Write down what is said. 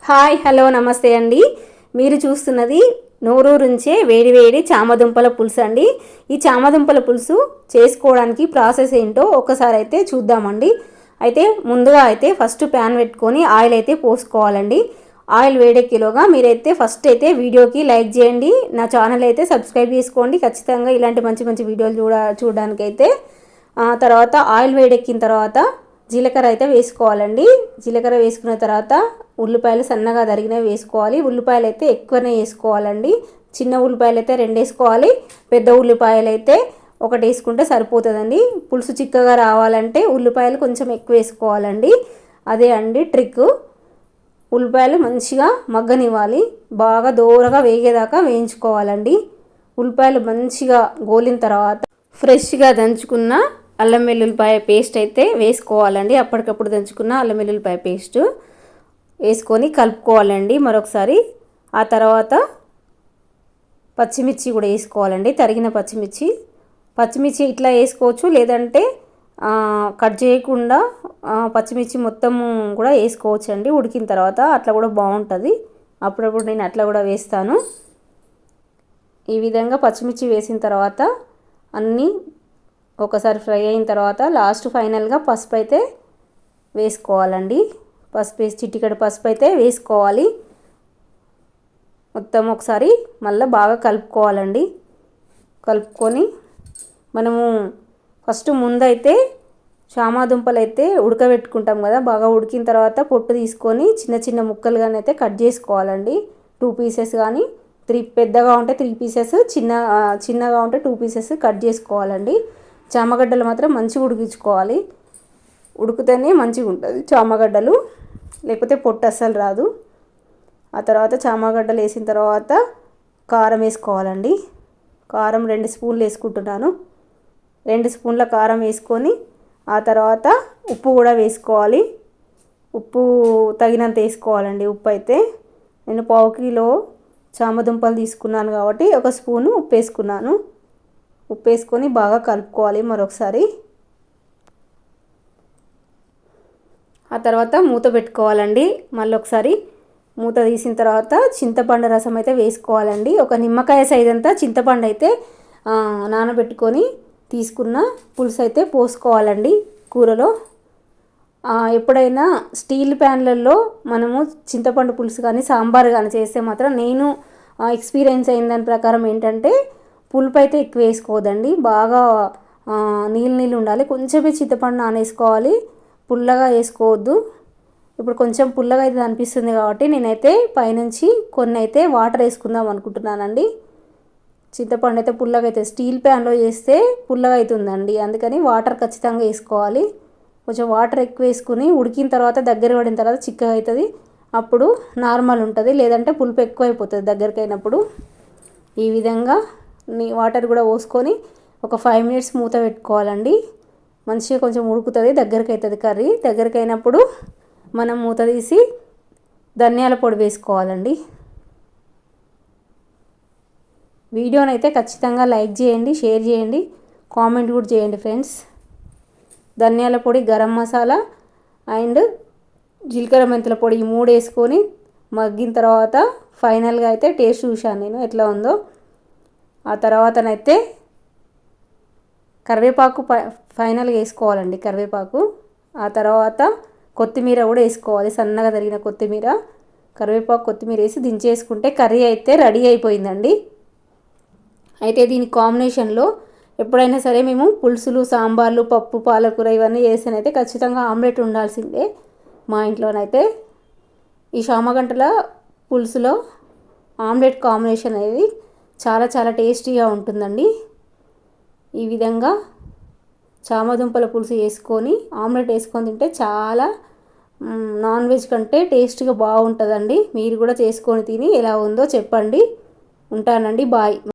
Hi hello నమస్తే అండి. మీరు చూస్తున్నది నోరూరించే వేడి వేడి చామదుంపల పులుసు అండి. ఈ చామదుంపల పులుసు చేసుకోవడానికి ప్రాసెస్ ఏంటో ఒకసారి అయితే చూద్దామండి. అయితే ముందుగా అయితే ఫస్ట్ ప్యాన్ పెట్టుకొని ఆయిల్ అయితే పోసుకోవాలండి. ఆయిల్ వేడెక్కిలోగా మీరైతే ఫస్ట్ అయితే వీడియోకి లైక్ చేయండి, నా ఛానల్ అయితే సబ్స్క్రైబ్ చేసుకోండి. ఖచ్చితంగా ఇలాంటి మంచి మంచి వీడియోలు చూడడానికైతే. తర్వాత ఆయిల్ వేడెక్కిన తర్వాత జీలకర్ర అయితే వేసుకోవాలండి. జీలకర్ర వేసుకున్న తర్వాత ఉల్లిపాయలు సన్నగా తరిగినవి వేసుకోవాలి. ఉల్లిపాయలు అయితే ఎక్కువనే వేసుకోవాలండి. చిన్న ఉల్లిపాయలు అయితే 2 వేసుకోవాలి, పెద్ద ఉల్లిపాయలు అయితే 1 వేసుకుంటే సరిపోతుందండి. పులుసు చిక్కగా రావాలంటే ఉల్లిపాయలు కొంచెం ఎక్కువ వేసుకోవాలండి. అదే అండి ట్రిక్. ఉల్లిపాయలు మంచిగా మగ్గనివ్వాలి, బాగా దోరగా వేగేదాకా వేయించుకోవాలండి. ఉల్లిపాయలు మంచిగా గోలిన తర్వాత ఫ్రెష్గా దంచుకున్న అల్లం వెల్లుల్లిపాయ పేస్ట్ అయితే వేసుకోవాలండి. అప్పటికప్పుడు దంచుకున్న అల్లం వెల్లుల్లిపాయ పేస్ట్ వేసుకొని కలుపుకోవాలండి మరొకసారి. ఆ తర్వాత పచ్చిమిర్చి కూడా వేసుకోవాలండి, తరిగిన పచ్చిమిర్చి ఇట్లా వేసుకోవచ్చు, లేదంటే కట్ చేయకుండా పచ్చిమిర్చి మొత్తము కూడా వేసుకోవచ్చు అండి. ఉడికిన తర్వాత అట్లా కూడా బాగుంటుంది. అప్పుడప్పుడు నేను అట్లా కూడా వేస్తాను. ఈ విధంగా పచ్చిమిర్చి వేసిన తర్వాత అన్నీ ఒకసారి ఫ్రై అయిన తర్వాత లాస్ట్ ఫైనల్గా పసుపు అయితే వేసుకోవాలండి. పసుపు వేసి చిటికెడు పసుపు అయితే వేసుకోవాలి. మొత్తం ఒకసారి మళ్ళీ బాగా కలుపుకోవాలండి. కలుపుకొని మనము ఫస్ట్ ముందైతే చామదుంపలు అయితే ఉడకబెట్టుకుంటాం కదా, బాగా ఉడికిన తర్వాత పొట్టు తీసుకొని చిన్న చిన్న ముక్కలుగానైతే కట్ చేసుకోవాలండి. 2 పీసెస్ కానీ, 3 పెద్దగా ఉంటే 3 పీసెస్, చిన్నగా ఉంటే 2 పీసెస్ కట్ చేసుకోవాలండి. చామగడ్డలు మాత్రం మంచిగా ఉడికించుకోవాలి, ఉడికితేనే మంచిగా ఉంటుంది చామగడ్డలు, లేకపోతే పొట్టు అస్సలు రాదు. ఆ తర్వాత చామగడ్డలు వేసిన తర్వాత కారం వేసుకోవాలండి. కారం 2 స్పూన్లు వేసుకుంటున్నాను. 2 స్పూన్ల కారం వేసుకొని ఆ తర్వాత ఉప్పు కూడా వేసుకోవాలి. ఉప్పు తగినంత వేసుకోవాలండి. ఉప్పు అయితే నేను 1/2 కిలో చామదుంపలు తీసుకున్నాను కాబట్టి 1 స్పూను ఉప్పు వేసుకున్నాను. ఉప్పు వేసుకొని బాగా కలుపుకోవాలి మరొకసారి. ఆ తర్వాత మూత పెట్టుకోవాలండి. మళ్ళీ ఒకసారి మూత తీసిన తర్వాత చింతపండు రసం అయితే వేసుకోవాలండి. 1 నిమ్మకాయ సైజ్ అంతా చింతపండు అయితే నానబెట్టుకొని తీసుకున్న పులుసు అయితే పోసుకోవాలండి కూరలో. ఎప్పుడైనా స్టీల్ ప్యాన్లలో మనము చింతపండు పులుసు కానీ సాంబార్ కానీ చేస్తే మాత్రం నేను ఎక్స్పీరియన్స్ అయిన దాని ప్రకారం ఏంటంటే పులుపు అయితే ఎక్కువ వేసుకోవద్దండి, బాగా నీళ్ళు ఉండాలి. కొంచెమే చింతపండు నానేసుకోవాలి, పుల్లగా వేసుకోవద్దు. ఇప్పుడు కొంచెం పుల్లగా అయితే అనిపిస్తుంది కాబట్టి నేనైతే పైనుంచి కొన్ని అయితే వాటర్ వేసుకుందాం అనుకుంటున్నానండి. చింతపండు అయితే పుల్లగా అయితే స్టీల్ ప్యాన్లో చేస్తే పుల్లగా అవుతుందండి, అందుకని వాటర్ ఖచ్చితంగా వేసుకోవాలి. కొంచెం వాటర్ ఎక్కువ వేసుకుని ఉడికిన తర్వాత దగ్గర పడిన తర్వాత చిక్కగా అవుతుంది, అప్పుడు నార్మల్ ఉంటుంది. లేదంటే పులుపు ఎక్కువ అయిపోతుంది దగ్గరికి అయినప్పుడు. ఈ విధంగా వాటర్ కూడా పోసుకొని ఒక 5 మినిట్స్ మూత పెట్టుకోవాలండి. మంచిగా కొంచెం ఉడుకుతుంది, దగ్గరికి అవుతుంది కర్రీ. దగ్గరికి అయినప్పుడు మనం మూత తీసి ధనియాల పొడి వేసుకోవాలండి. వీడియోనైతే ఖచ్చితంగా లైక్ చేయండి, షేర్ చేయండి, కామెంట్ కూడా చేయండి ఫ్రెండ్స్. ధనియాల పొడి, గరం మసాలా అండ్ జీలకర్ర మెంతుల పొడి ఈ 3 వేసుకొని మగ్గిన తర్వాత ఫైనల్గా అయితే టేస్ట్ చూశాను నేను ఎట్లా ఉందో. ఆ తర్వాతనైతే కరివేపాకు ఫైనల్గా వేసుకోవాలండి, కరివేపాకు. ఆ తర్వాత కొత్తిమీర కూడా వేసుకోవాలి, సన్నగా తరిగిన కొత్తిమీర. కరివేపాకు కొత్తిమీర వేసి దించేసుకుంటే కర్రీ అయితే రెడీ అయిపోయిందండి. అయితే దీని కాంబినేషన్లో ఎప్పుడైనా సరే మేము పులుసులు, సాంబార్లు, పప్పు, పాలకూర ఇవన్నీ చేస్తేనైతే ఖచ్చితంగా ఆమ్లెట్ ఉండాల్సిందే మా ఇంట్లోనైతే. ఈ చామగడ్డల పులుసులో ఆమ్లెట్ కాంబినేషన్ అనేది చాలా చాలా టేస్టీగా ఉంటుందండి. ఈ విధంగా చామదుంపల పులుసు వేసుకొని ఆమ్లెట్ వేసుకొని తింటే చాలా నాన్ వెజ్ కంటే టేస్ట్గా బాగుంటుందండి. మీరు కూడా చేసుకొని తిని ఎలా ఉందో చెప్పండి. ఉంటానండి, బాయ్.